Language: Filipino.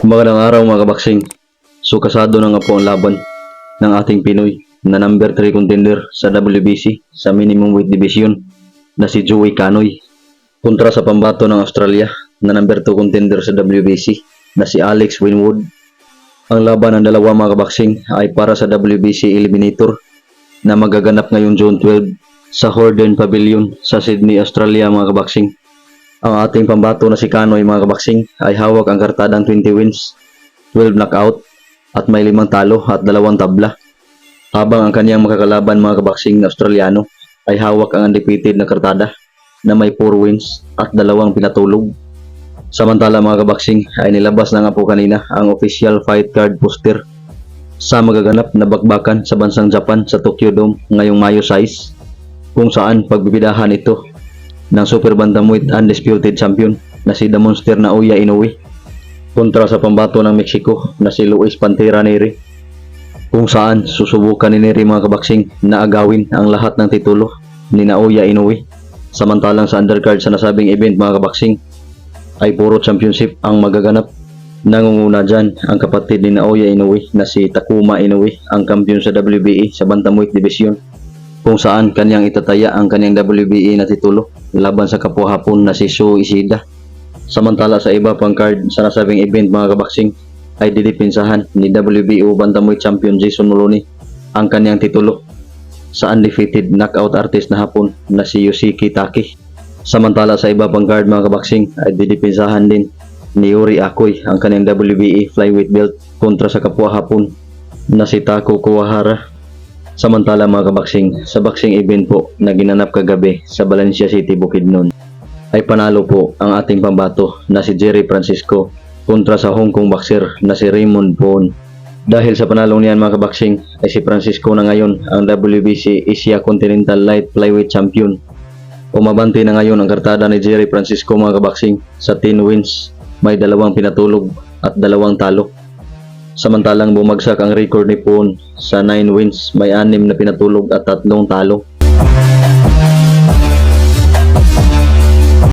Magandang araw mga kabaksing. So kasado na nga po ang laban ng ating Pinoy na number 3 contender sa WBC sa minimum weight division na si Joey Canoy kontra sa pambato ng Australia na number 2 contender sa WBC na si Alex Winwood. Ang laban ng dalawa mga kabaksing ay para sa WBC Eliminator na magaganap ngayong June 12 sa Hordern Pavilion sa Sydney, Australia mga kabaksing. Ang ating pambato na si Canoy mga kabaksing ay hawak ang kartadang 20 wins, 12 knockout at may 5 talo at 2 tabla. Habang ang kaniyang makakalaban mga kabaksing na Australiano ay hawak ang undefeated na kartada na may 4 wins at 2 pinatulog. Samantala mga kabaksing ay nilabas na nga po kanina ang official fight card poster sa magaganap na bakbakan sa bansang Japan sa Tokyo Dome ngayong Mayo 6, kung saan pagbibidahan ito ng Super Bantamweight Undisputed Champion na si The Monster Naoya Inoue kontra sa pambato ng Mexico na si Luis Pantera Neri, kung saan susubukan ni Neri mga kabaksing na agawin ang lahat ng titulo ni Naoya Inoue. Samantalang sa undercard sa nasabing event mga kabaksing ay puro championship ang magaganap. Nangunguna dyan ang kapatid ni Naoya Inoue na si Takuma Inoue, ang kampiyon sa WBA sa Bantamweight Division, kung saan kanyang itataya ang kanyang WBA na titulo laban sa kapwa Hapon na si Sho Ishida. Samantala sa iba pang card sa nasabing event mga kabaksing ay didipinsahan ni WBO Bantamweight Champion Jason Moloney ang kanyang titulo sa undefeated knockout artist na Hapon na si Yoshiki Taki. Samantala sa iba pang card mga kabaksing ay didipinsahan din ni Yuri Akoy ang kanyang WBA flyweight belt kontra sa kapwa Hapon na si Tako Kuwahara. Samantala mga kabaksing, sa boxing event po na ginanap kagabi sa Valencia City, Bukidnon ay panalo po ang ating pambato na si Jerry Francisco kontra sa Hong Kong boxer na si Raymond Pon. Dahil sa panalo niyan mga kabaksing ay si Francisco na ngayon ang WBC Asia Continental Light Flyweight Champion. Umabante na ngayon ang kartada ni Jerry Francisco mga kabaksing sa 10 wins, may 2 pinatulog at 2 talo. Samantalang bumagsak ang record ni Pon sa 9 wins, may 6 na pinatulog at 3 talo.